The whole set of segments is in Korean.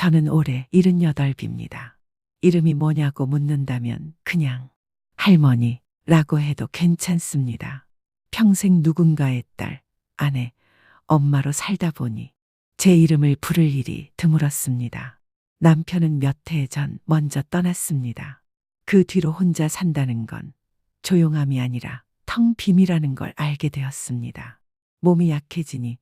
저는 올해 78입니다. 이름이 뭐냐고 묻는다면 그냥 할머니라고 해도 괜찮습니다. 평생 누군가의 딸, 아내, 엄마로 살다 보니 제 이름을 부를 일이 드물었습니다. 남편은 몇 해 전 먼저 떠났습니다. 그 뒤로 혼자 산다는 건 조용함이 아니라 텅 빔이라는 걸 알게 되었습니다. 몸이 약해지니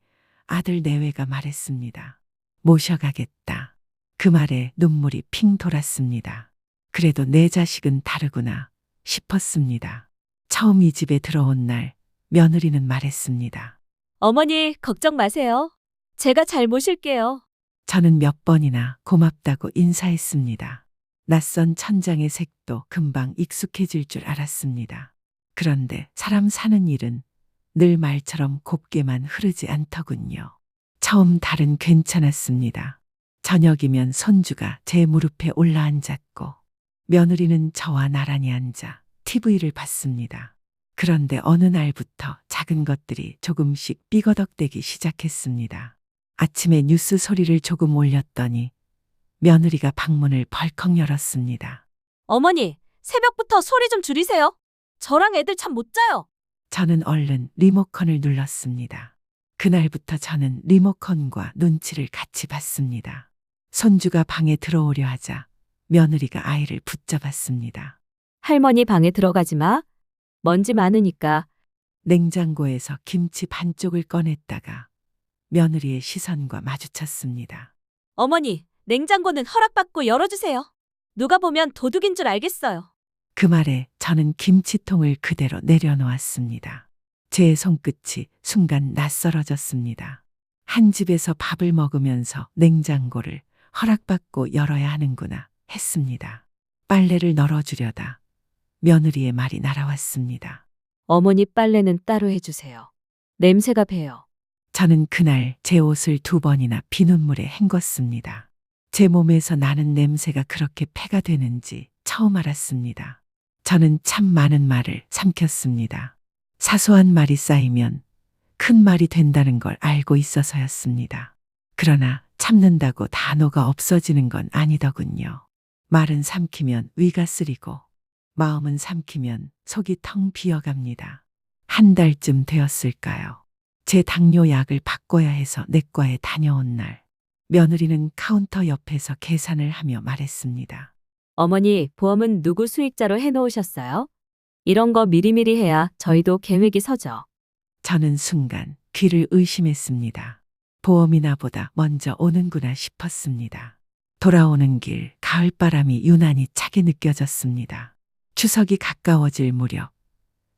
아들 내외가 말했습니다. 모셔가겠다. 그 말에 눈물이 핑 돌았습니다. 그래도 내 자식은 다르구나 싶었습니다. 처음 이 집에 들어온 날 며느리는 말했습니다. 어머니, 걱정 마세요. 제가 잘 모실게요. 저는 몇 번이나 고맙다고 인사했습니다. 낯선 천장의 색도 금방 익숙해질 줄 알았습니다. 그런데 사람 사는 일은 늘 말처럼 곱게만 흐르지 않더군요. 처음 달은 괜찮았습니다. 저녁이면 손주가 제 무릎에 올라앉았고 며느리는 저와 나란히 앉아 TV를 봤습니다. 그런데 어느 날부터 작은 것들이 조금씩 삐거덕대기 시작했습니다. 아침에 뉴스 소리를 조금 올렸더니 며느리가 방문을 벌컥 열었습니다. 어머니, 새벽부터 소리 좀 줄이세요. 저랑 애들 잠 못 자요. 저는 얼른 리모컨을 눌렀습니다. 그날부터 저는 리모컨과 눈치를 같이 봤습니다. 손주가 방에 들어오려 하자 며느리가 아이를 붙잡았습니다. 할머니 방에 들어가지 마. 먼지 많으니까. 냉장고에서 김치 반쪽을 꺼냈다가 며느리의 시선과 마주쳤습니다. 어머니, 냉장고는 허락받고 열어주세요. 누가 보면 도둑인 줄 알겠어요. 그 말에 저는 김치통을 그대로 내려놓았습니다. 제 손끝이 순간 낯설어졌습니다. 한 집에서 밥을 먹으면서 냉장고를 허락받고 열어야 하는구나 했습니다. 빨래를 널어주려다 며느리의 말이 날아왔습니다. 어머니 빨래는 따로 해주세요. 냄새가 배요. 저는 그날 제 옷을 2번이나 비눗물에 헹궜습니다. 제 몸에서 나는 냄새가 그렇게 폐가 되는지 처음 알았습니다. 저는 참 많은 말을 삼켰습니다. 사소한 말이 쌓이면 큰 말이 된다는 걸 알고 있어서였습니다. 그러나 참는다고 단어가 없어지는 건 아니더군요. 말은 삼키면 위가 쓰리고 마음은 삼키면 속이 텅 비어갑니다. 한 달쯤 되었을까요? 제 당뇨 약을 바꿔야 해서 내과에 다녀온 날 며느리는 카운터 옆에서 계산을 하며 말했습니다. 어머니, 보험은 누구 수익자로 해놓으셨어요? 이런 거 미리미리 해야 저희도 계획이 서죠. 저는 순간 귀를 의심했습니다. 보험이 나보다 먼저 오는구나 싶었습니다. 돌아오는 길 가을바람이 유난히 차게 느껴졌습니다. 추석이 가까워질 무렵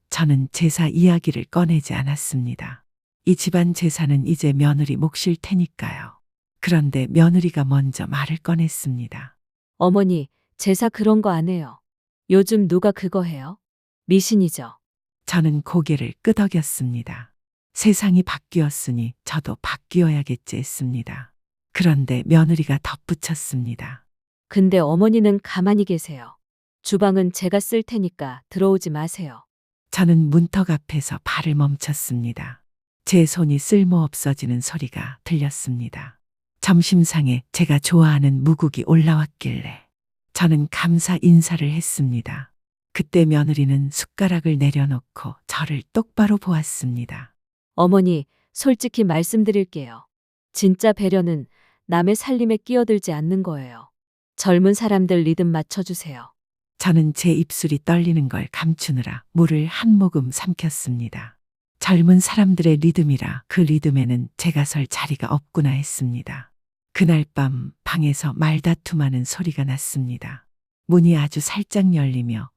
저는 제사 이야기를 꺼내지 않았습니다. 이 집안 제사는 이제 며느리 몫일 테니까요. 그런데 며느리가 먼저 말을 꺼냈습니다. 어머니, 제사 그런 거 안 해요. 요즘 누가 그거 해요? 미신이죠. 저는 고개를 끄덕였습니다. 세상이 바뀌었으니 저도 바뀌어야겠지 했습니다. 그런데 며느리가 덧붙였습니다. 근데 어머니는 가만히 계세요. 주방은 제가 쓸 테니까 들어오지 마세요. 저는 문턱 앞에서 발을 멈췄습니다. 제 손이 쓸모없어지는 소리가 들렸습니다. 점심상에 제가 좋아하는 무국이 올라왔길래 저는 감사 인사를 했습니다. 그때 며느리는 숟가락을 내려놓고 저를 똑바로 보았습니다. 어머니, 솔직히 말씀드릴게요. 진짜 배려는 남의 살림에 끼어들지 않는 거예요. 젊은 사람들 리듬 맞춰주세요. 저는 제 입술이 떨리는 걸 감추느라 물을 한 모금 삼켰습니다. 젊은 사람들의 리듬이라 그 리듬에는 제가 설 자리가 없구나 했습니다. 그날 밤 방에서 말다툼하는 소리가 났습니다. 문이 아주 살짝 열리며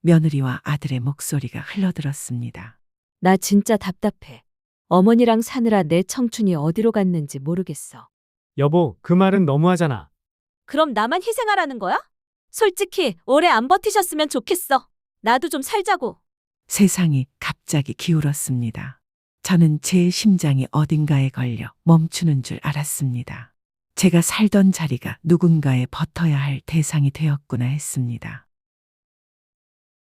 며느리와 아들의 목소리가 흘러들었습니다. 나 진짜 답답해. 어머니랑 사느라 내 청춘이 어디로 갔는지 모르겠어. 여보, 그 말은 너무하잖아. 그럼 나만 희생하라는 거야? 솔직히 오래 안 버티셨으면 좋겠어. 나도 좀 살자고. 세상이 갑자기 기울었습니다. 저는 제 심장이 어딘가에 걸려 멈추는 줄 알았습니다. 제가 살던 자리가 누군가에 버텨야 할 대상이 되었구나 했습니다.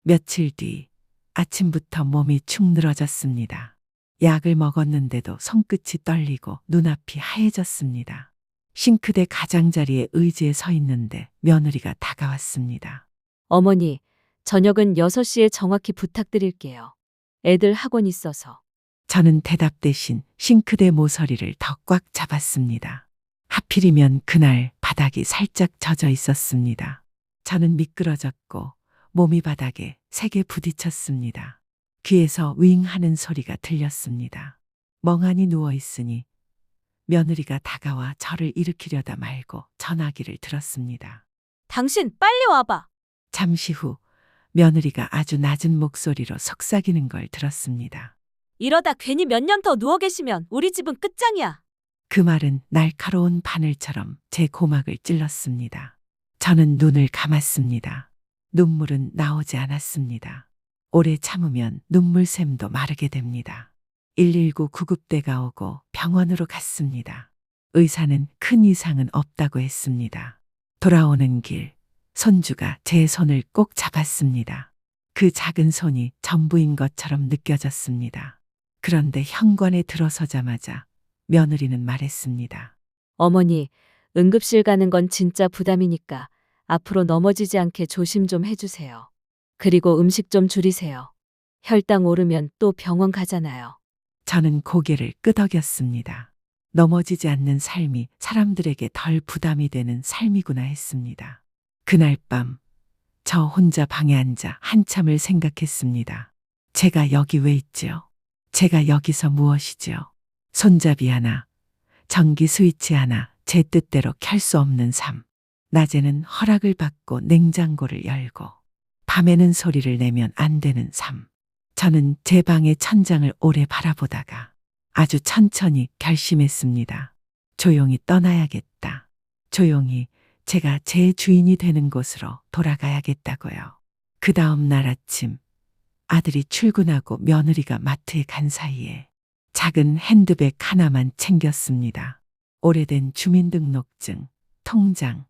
며칠 뒤 아침부터 몸이 축 늘어졌습니다. 약을 먹었는데도 손끝이 떨리고 눈앞이 하얘졌습니다. 싱크대 가장자리에 의지에 서 있는데 며느리가 다가왔습니다. 어머니, 저녁은 6시에 정확히 부탁드릴게요. 애들 학원 있어서. 저는 대답 대신 싱크대 모서리를 더 꽉 잡았습니다. 하필이면 그날 바닥이 살짝 젖어 있었습니다. 저는 미끄러졌고 몸이 바닥에 세게 부딪혔습니다. 귀에서 윙 하는 소리가 들렸습니다. 멍하니 누워 있으니 며느리가 다가와 저를 일으키려다 말고 전화기를 들었습니다. 당신 빨리 와봐. 잠시 후 며느리가 아주 낮은 목소리로 속삭이는 걸 들었습니다. 이러다 괜히 몇 년 더 누워 계시면 우리 집은 끝장이야. 그 말은 날카로운 바늘처럼 제 고막을 찔렀습니다. 저는 눈을 감았습니다. 눈물은 나오지 않았습니다. 오래 참으면 눈물샘도 마르게 됩니다. 119 구급대가 오고 병원으로 갔습니다. 의사는 큰 이상은 없다고 했습니다. 돌아오는 길, 손주가 제 손을 꼭 잡았습니다. 그 작은 손이 전부인 것처럼 느껴졌습니다. 그런데 현관에 들어서자마자 며느리는 말했습니다. 어머니, 응급실 가는 건 진짜 부담이니까 앞으로 넘어지지 않게 조심 좀 해주세요. 그리고 음식 좀 줄이세요. 혈당 오르면 또 병원 가잖아요. 저는 고개를 끄덕였습니다. 넘어지지 않는 삶이 사람들에게 덜 부담이 되는 삶이구나 했습니다. 그날 밤, 저 혼자 방에 앉아 한참을 생각했습니다. 제가 여기 왜 있지요? 제가 여기서 무엇이지요? 손잡이 하나, 전기 스위치 하나, 제 뜻대로 켤 수 없는 삶. 낮에는 허락을 받고 냉장고를 열고, 밤에는 소리를 내면 안 되는 삶. 저는 제 방의 천장을 오래 바라보다가 아주 천천히 결심했습니다. 조용히 떠나야겠다. 조용히 제가 제 주인이 되는 곳으로 돌아가야겠다고요. 그 다음 날 아침 아들이 출근하고 며느리가 마트에 간 사이에 작은 핸드백 하나만 챙겼습니다. 오래된 주민등록증, 통장,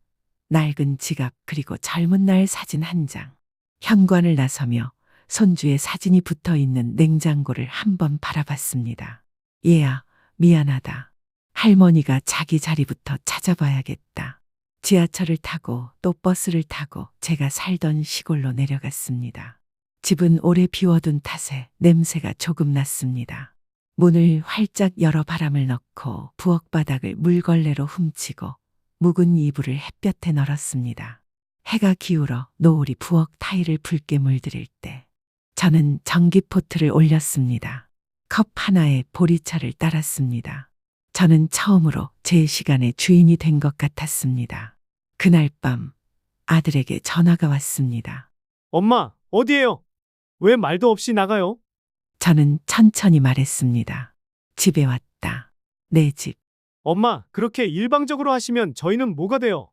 낡은 지갑 그리고 젊은 날 사진 한 장. 현관을 나서며 손주의 사진이 붙어 있는 냉장고를 한번 바라봤습니다. 얘야, 미안하다. 할머니가 자기 자리부터 찾아봐야겠다. 지하철을 타고 또 버스를 타고 제가 살던 시골로 내려갔습니다. 집은 오래 비워둔 탓에 냄새가 조금 났습니다. 문을 활짝 열어 바람을 넣고 부엌 바닥을 물걸레로 훔치고 묵은 이불을 햇볕에 널었습니다. 해가 기울어 노을이 부엌 타일을 붉게 물들일 때 저는 전기포트를 올렸습니다. 컵 하나에 보리차를 따랐습니다. 저는 처음으로 제 시간의 주인이 된 것 같았습니다. 그날 밤 아들에게 전화가 왔습니다. 엄마, 어디에요? 왜 말도 없이 나가요? 저는 천천히 말했습니다. 집에 왔다. 내 집. 엄마, 그렇게 일방적으로 하시면 저희는 뭐가 돼요?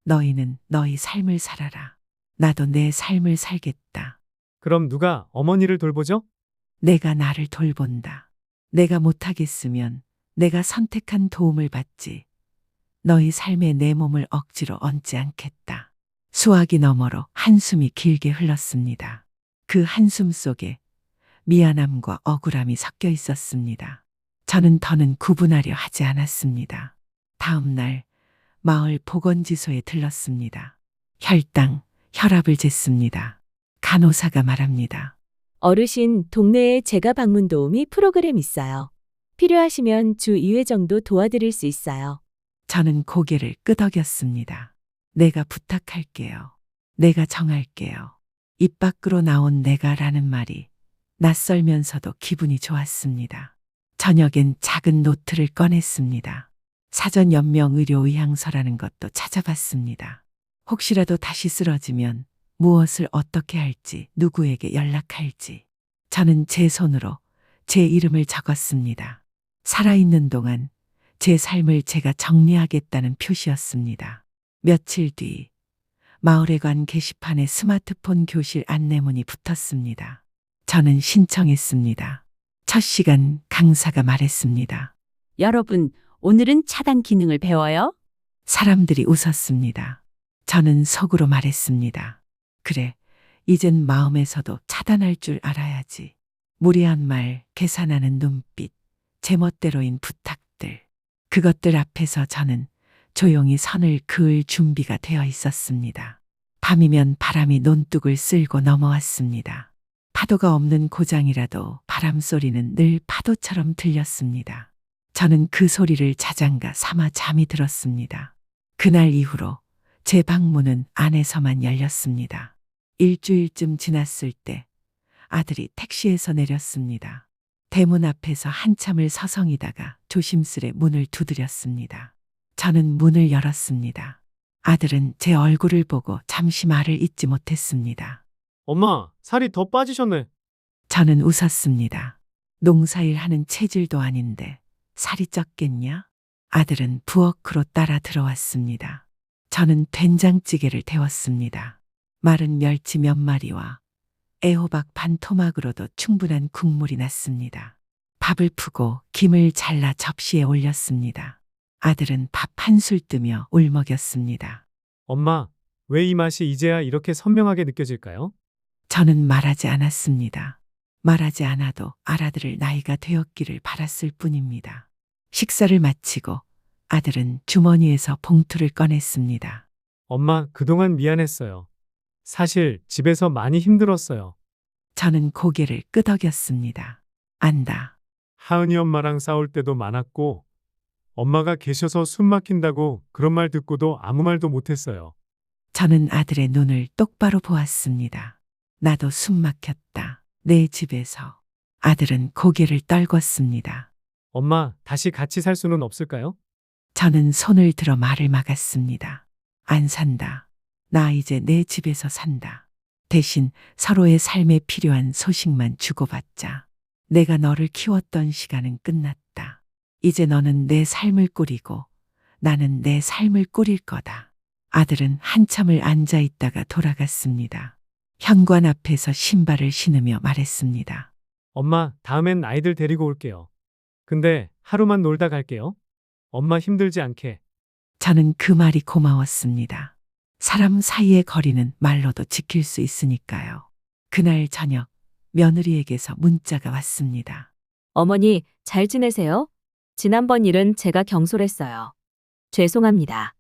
너희는 너희 삶을 살아라. 나도 내 삶을 살겠다. 그럼 누가 어머니를 돌보죠? 내가 나를 돌본다. 내가 못하겠으면 내가 선택한 도움을 받지. 너희 삶에 내 몸을 억지로 얹지 않겠다. 수화기 너머로 한숨이 길게 흘렀습니다. 그 한숨 속에 미안함과 억울함이 섞여 있었습니다. 저는 더는 구분하려 하지 않았습니다. 다음 날 마을 보건지소에 들렀습니다. 혈당, 혈압을 쟀습니다. 간호사가 말합니다. 어르신, 동네에 제가 방문 도우미 프로그램 있어요. 필요하시면 주 2회 정도 도와드릴 수 있어요. 저는 고개를 끄덕였습니다. 내가 부탁할게요. 내가 정할게요. 입 밖으로 나온 내가라는 말이 낯설면서도 기분이 좋았습니다. 저녁엔 작은 노트를 꺼냈습니다. 사전 연명 의료 의향서라는 것도 찾아봤습니다. 혹시라도 다시 쓰러지면 무엇을 어떻게 할지, 누구에게 연락할지. 저는 제 손으로 제 이름을 적었습니다. 살아있는 동안 제 삶을 제가 정리하겠다는 표시였습니다. 며칠 뒤 마을에 관 게시판에 스마트폰 교실 안내문이 붙었습니다. 저는 신청했습니다. 첫 시간 강사가 말했습니다. 여러분, 오늘은 차단 기능을 배워요. 사람들이 웃었습니다. 저는 속으로 말했습니다. 그래, 이젠 마음에서도 차단할 줄 알아야지. 무리한 말, 계산하는 눈빛, 제멋대로인 부탁들. 그것들 앞에서 저는 조용히 선을 그을 준비가 되어 있었습니다. 밤이면 바람이 논둑을 쓸고 넘어왔습니다. 파도가 없는 고장이라도 바람 소리는 늘 파도처럼 들렸습니다. 저는 그 소리를 자장가 삼아 잠이 들었습니다. 그날 이후로 제 방문은 안에서만 열렸습니다. 일주일쯤 지났을 때 아들이 택시에서 내렸습니다. 대문 앞에서 한참을 서성이다가 조심스레 문을 두드렸습니다. 저는 문을 열었습니다. 아들은 제 얼굴을 보고 잠시 말을 잇지 못했습니다. 엄마, 살이 더 빠지셨네. 저는 웃었습니다. 농사일 하는 체질도 아닌데 살이 쪘겠냐? 아들은 부엌으로 따라 들어왔습니다. 저는 된장찌개를 데웠습니다. 마른 멸치 몇 마리와 애호박 반 토막으로도 충분한 국물이 났습니다. 밥을 푸고 김을 잘라 접시에 올렸습니다. 아들은 밥 한술 뜨며 울먹였습니다. 엄마, 왜 이 맛이 이제야 이렇게 선명하게 느껴질까요? 저는 말하지 않았습니다. 말하지 않아도 알아들을 나이가 되었기를 바랐을 뿐입니다. 식사를 마치고 아들은 주머니에서 봉투를 꺼냈습니다. 엄마, 그동안 미안했어요. 사실 집에서 많이 힘들었어요. 저는 고개를 끄덕였습니다. 안다. 하은이 엄마랑 싸울 때도 많았고, 엄마가 계셔서 숨 막힌다고 그런 말 듣고도 아무 말도 못했어요. 저는 아들의 눈을 똑바로 보았습니다. 나도 숨 막혔다. 내 집에서. 아들은 고개를 떨궜습니다. 엄마, 다시 같이 살 수는 없을까요? 저는 손을 들어 말을 막았습니다. 안 산다. 나 이제 내 집에서 산다. 대신 서로의 삶에 필요한 소식만 주고받자. 내가 너를 키웠던 시간은 끝났다. 이제 너는 내 삶을 꾸리고 나는 내 삶을 꾸릴 거다. 아들은 한참을 앉아 있다가 돌아갔습니다. 현관 앞에서 신발을 신으며 말했습니다. 엄마, 다음엔 아이들 데리고 올게요. 근데 하루만 놀다 갈게요. 엄마 힘들지 않게. 저는 그 말이 고마웠습니다. 사람 사이의 거리는 말로도 지킬 수 있으니까요. 그날 저녁 며느리에게서 문자가 왔습니다. 어머니, 잘 지내세요? 지난번 일은 제가 경솔했어요. 죄송합니다.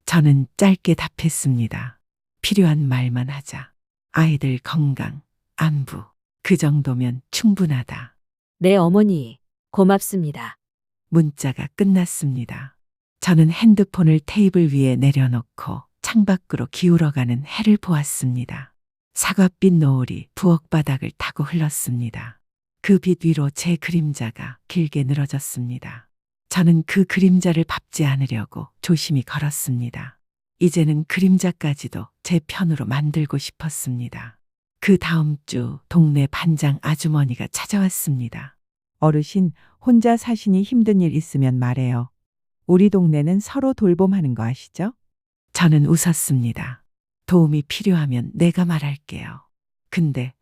저는 짧게 답했습니다. 필요한 말만 하자. 아이들 건강, 안부, 그 정도면 충분하다. 네, 어머니. 고맙습니다. 문자가 끝났습니다. 저는 핸드폰을 테이블 위에 내려놓고 창밖으로 기울어가는 해를 보았습니다. 사과빛 노을이 부엌 바닥을 타고 흘렀습니다. 그 빛 위로 제 그림자가 길게 늘어졌습니다. 저는 그 그림자를 밟지 않으려고 조심히 걸었습니다. 이제는 그림자까지도 제 편으로 만들고 싶었습니다. 그 다음 주 동네 반장 아주머니가 찾아왔습니다. 어르신, 혼자 사시니 힘든 일 있으면 말해요. 우리 동네는 서로 돌봄하는 거 아시죠? 저는 웃었습니다. 도움이 필요하면 내가 말할게요. 근데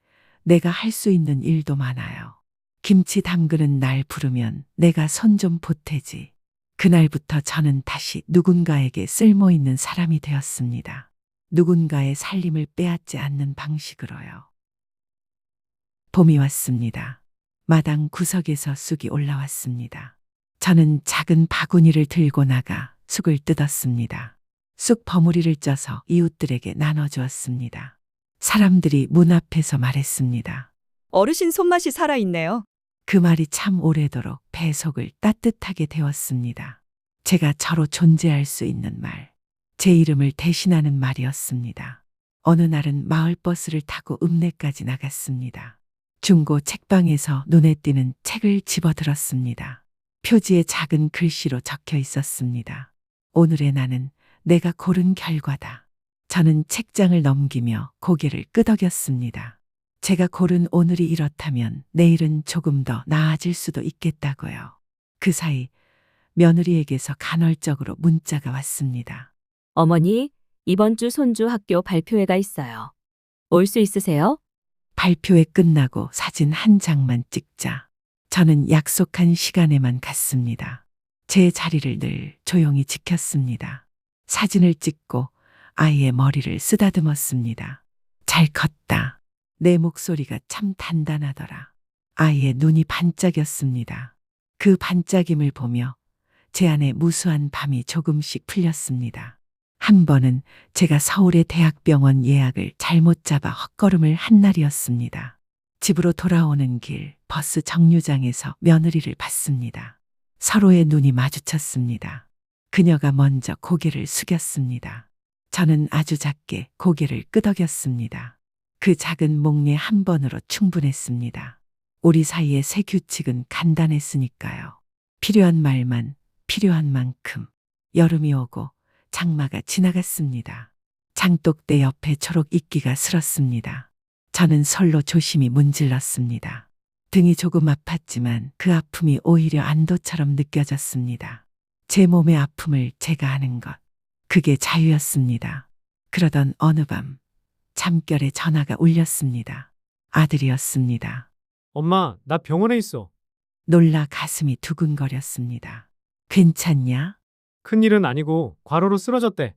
내가 할 수 있는 일도 많아요. 김치 담그는 날 부르면 내가 손 좀 보태지. 그날부터 저는 다시 누군가에게 쓸모 있는 사람이 되었습니다. 누군가의 살림을 빼앗지 않는 방식으로요. 봄이 왔습니다. 마당 구석에서 쑥이 올라왔습니다. 저는 작은 바구니를 들고 나가 쑥을 뜯었습니다. 쑥 버무리를 쪄서 이웃들에게 나눠주었습니다. 사람들이 문 앞에서 말했습니다. 어르신 손맛이 살아있네요. 그 말이 참 오래도록 배 속을 따뜻하게 데웠습니다. 제가 저로 존재할 수 있는 말, 제 이름을 대신하는 말이었습니다. 어느 날은 마을버스를 타고 읍내까지 나갔습니다. 중고 책방에서 눈에 띄는 책을 집어들었습니다. 표지에 작은 글씨로 적혀 있었습니다. 오늘의 나는 내가 고른 결과다. 저는 책장을 넘기며 고개를 끄덕였습니다. 제가 고른 오늘이 이렇다면 내일은 조금 더 나아질 수도 있겠다고요. 그 사이 며느리에게서 간헐적으로 문자가 왔습니다. 어머니, 이번 주 손주 학교 발표회가 있어요. 올 수 있으세요? 발표회 끝나고 사진 한 장만 찍자. 저는 약속한 시간에만 갔습니다. 제 자리를 늘 조용히 지켰습니다. 사진을 찍고 아이의 머리를 쓰다듬었습니다. 잘 컸다. 내 목소리가 참 단단하더라. 아이의 눈이 반짝였습니다. 그 반짝임을 보며 제 안에 무수한 밤이 조금씩 풀렸습니다. 한 번은 제가 서울의 대학병원 예약을 잘못 잡아 헛걸음을 한 날이었습니다. 집으로 돌아오는 길 버스 정류장에서 며느리를 봤습니다. 서로의 눈이 마주쳤습니다. 그녀가 먼저 고개를 숙였습니다. 저는 아주 작게 고개를 끄덕였습니다. 그 작은 목례 한 번으로 충분했습니다. 우리 사이의 새 규칙은 간단했으니까요. 필요한 말만 필요한 만큼. 여름이 오고 장마가 지나갔습니다. 장독대 옆에 초록 이끼가 슬었습니다. 저는 솔로 조심히 문질렀습니다. 등이 조금 아팠지만 그 아픔이 오히려 안도처럼 느껴졌습니다. 제 몸의 아픔을 제가 아는 것. 그게 자유였습니다. 그러던 어느 밤 잠결에 전화가 울렸습니다. 아들이었습니다. 엄마, 나 병원에 있어. 놀라 가슴이 두근거렸습니다. 괜찮냐? 큰일은 아니고 과로로 쓰러졌대.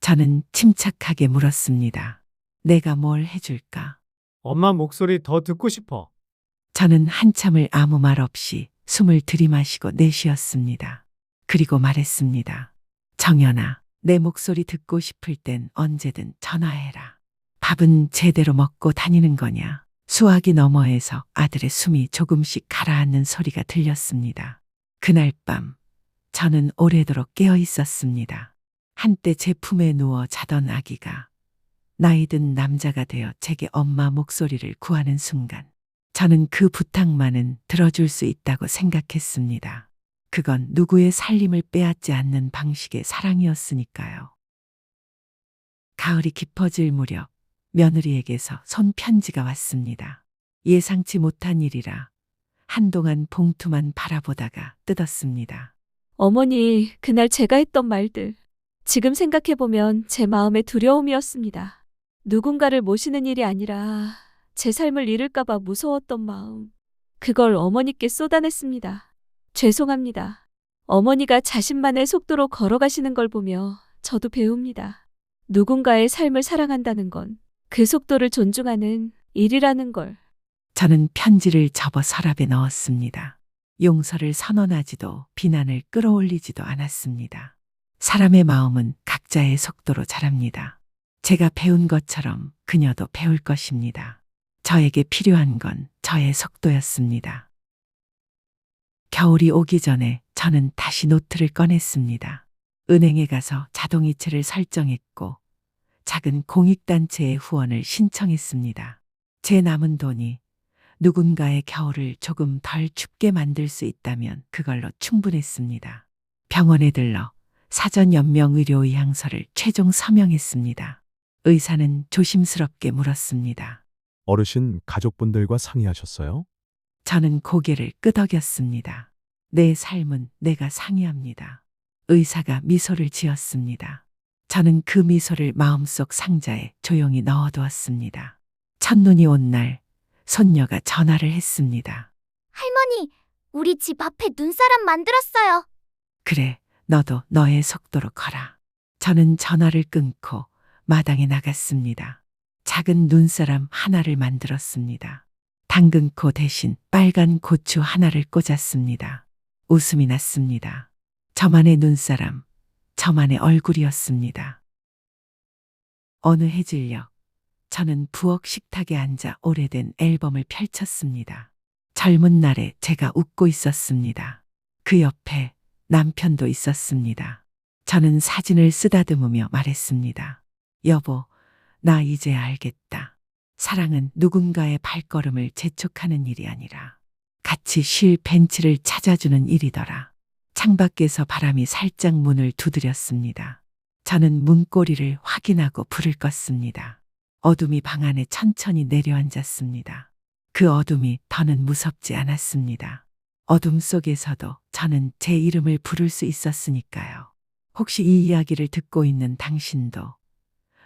저는 침착하게 물었습니다. 내가 뭘 해줄까? 엄마 목소리 더 듣고 싶어. 저는 한참을 아무 말 없이 숨을 들이마시고 내쉬었습니다. 그리고 말했습니다. 정연아, 내 목소리 듣고 싶을 땐 언제든 전화해라. 밥은 제대로 먹고 다니는 거냐? 수화기 너머에서 아들의 숨이 조금씩 가라앉는 소리가 들렸습니다. 그날 밤 저는 오래도록 깨어 있었습니다. 한때 제 품에 누워 자던 아기가 나이든 남자가 되어 제게 엄마 목소리를 구하는 순간 저는 그 부탁만은 들어줄 수 있다고 생각했습니다. 그건 누구의 살림을 빼앗지 않는 방식의 사랑이었으니까요. 가을이 깊어질 무렵 며느리에게서 손편지가 왔습니다. 예상치 못한 일이라 한동안 봉투만 바라보다가 뜯었습니다. 어머니, 그날 제가 했던 말들. 지금 생각해보면 제 마음의 두려움이었습니다. 누군가를 모시는 일이 아니라 제 삶을 잃을까봐 무서웠던 마음. 그걸 어머니께 쏟아냈습니다. 죄송합니다. 어머니가 자신만의 속도로 걸어가시는 걸 보며 저도 배웁니다. 누군가의 삶을 사랑한다는 건 그 속도를 존중하는 일이라는 걸. 저는 편지를 접어 서랍에 넣었습니다. 용서를 선언하지도 비난을 끌어올리지도 않았습니다. 사람의 마음은 각자의 속도로 자랍니다. 제가 배운 것처럼 그녀도 배울 것입니다. 저에게 필요한 건 저의 속도였습니다. 겨울이 오기 전에 저는 다시 노트를 꺼냈습니다. 은행에 가서 자동이체를 설정했고 작은 공익단체의 후원을 신청했습니다. 제 남은 돈이 누군가의 겨울을 조금 덜 춥게 만들 수 있다면 그걸로 충분했습니다. 병원에 들러 사전 연명 의료 의향서를 최종 서명했습니다. 의사는 조심스럽게 물었습니다. 어르신 가족분들과 상의하셨어요? 저는 고개를 끄덕였습니다. 내 삶은 내가 상의합니다. 의사가 미소를 지었습니다. 저는 그 미소를 마음속 상자에 조용히 넣어두었습니다. 첫눈이 온 날 손녀가 전화를 했습니다. 할머니, 우리 집 앞에 눈사람 만들었어요. 그래, 너도 너의 속도로 걸어. 저는 전화를 끊고 마당에 나갔습니다. 작은 눈사람 하나를 만들었습니다. 당근코 대신 빨간 고추 하나를 꽂았습니다. 웃음이 났습니다. 저만의 눈사람, 저만의 얼굴이었습니다. 어느 해질녘 저는 부엌 식탁에 앉아 오래된 앨범을 펼쳤습니다. 젊은 날에 제가 웃고 있었습니다. 그 옆에 남편도 있었습니다. 저는 사진을 쓰다듬으며 말했습니다. 여보, 나 이제 알겠다. 사랑은 누군가의 발걸음을 재촉하는 일이 아니라 같이 쉴 벤치를 찾아주는 일이더라. 창밖에서 바람이 살짝 문을 두드렸습니다. 저는 문고리를 확인하고 불을 껐습니다. 어둠이 방 안에 천천히 내려앉았습니다. 그 어둠이 더는 무섭지 않았습니다. 어둠 속에서도 저는 제 이름을 부를 수 있었으니까요. 혹시 이 이야기를 듣고 있는 당신도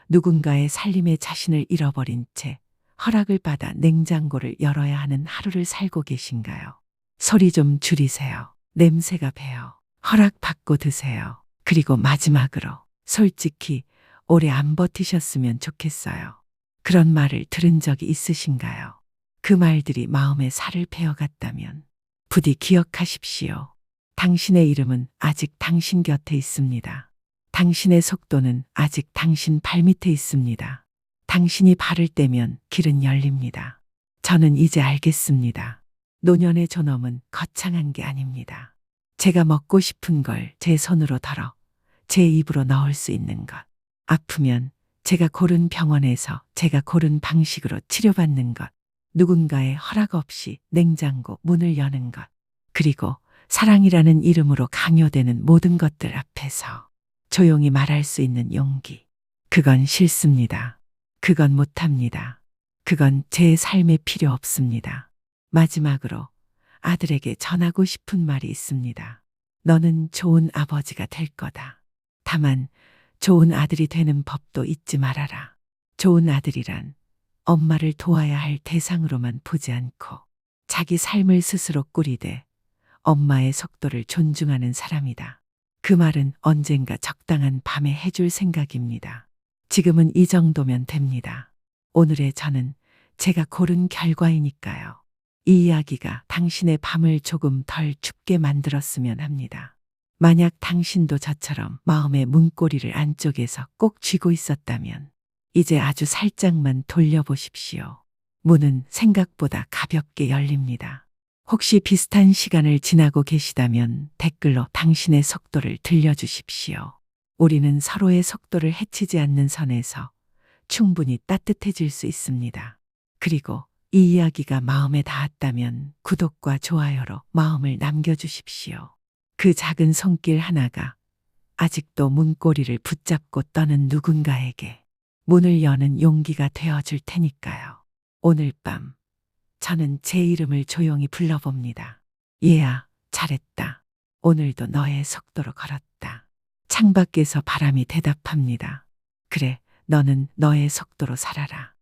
누군가의 살림에 자신을 잃어버린 채 허락을 받아 냉장고를 열어야 하는 하루를 살고 계신가요? 소리 좀 줄이세요. 냄새가 배요. 허락받고 드세요. 그리고 마지막으로 솔직히 오래 안 버티셨으면 좋겠어요. 그런 말을 들은 적이 있으신가요? 그 말들이 마음에 살을 베어갔다면 부디 기억하십시오. 당신의 이름은 아직 당신 곁에 있습니다. 당신의 속도는 아직 당신 발밑에 있습니다. 당신이 발을 떼면 길은 열립니다. 저는 이제 알겠습니다. 노년의 존엄은 거창한 게 아닙니다. 제가 먹고 싶은 걸 제 손으로 덜어 제 입으로 넣을 수 있는 것. 아프면 제가 고른 병원에서 제가 고른 방식으로 치료받는 것. 누군가의 허락 없이 냉장고 문을 여는 것. 그리고 사랑이라는 이름으로 강요되는 모든 것들 앞에서 조용히 말할 수 있는 용기. 그건 싫습니다. 그건 못합니다. 그건 제 삶에 필요 없습니다. 마지막으로 아들에게 전하고 싶은 말이 있습니다. 너는 좋은 아버지가 될 거다. 다만 좋은 아들이 되는 법도 잊지 말아라. 좋은 아들이란 엄마를 도와야 할 대상으로만 보지 않고 자기 삶을 스스로 꾸리되 엄마의 속도를 존중하는 사람이다. 그 말은 언젠가 적당한 밤에 해줄 생각입니다. 지금은 이 정도면 됩니다. 오늘의 저는 제가 고른 결과이니까요. 이 이야기가 당신의 밤을 조금 덜 춥게 만들었으면 합니다. 만약 당신도 저처럼 마음의 문고리를 안쪽에서 꼭 쥐고 있었다면 이제 아주 살짝만 돌려보십시오. 문은 생각보다 가볍게 열립니다. 혹시 비슷한 시간을 지나고 계시다면 댓글로 당신의 속도를 들려주십시오. 우리는 서로의 속도를 해치지 않는 선에서 충분히 따뜻해질 수 있습니다. 그리고 이 이야기가 마음에 닿았다면 구독과 좋아요로 마음을 남겨주십시오. 그 작은 손길 하나가 아직도 문고리를 붙잡고 떠는 누군가에게 문을 여는 용기가 되어줄 테니까요. 오늘 밤 저는 제 이름을 조용히 불러봅니다. 얘야, 잘했다. 오늘도 너의 속도로 걸었다. 창밖에서 바람이 대답합니다. 그래, 너는 너의 속도로 살아라.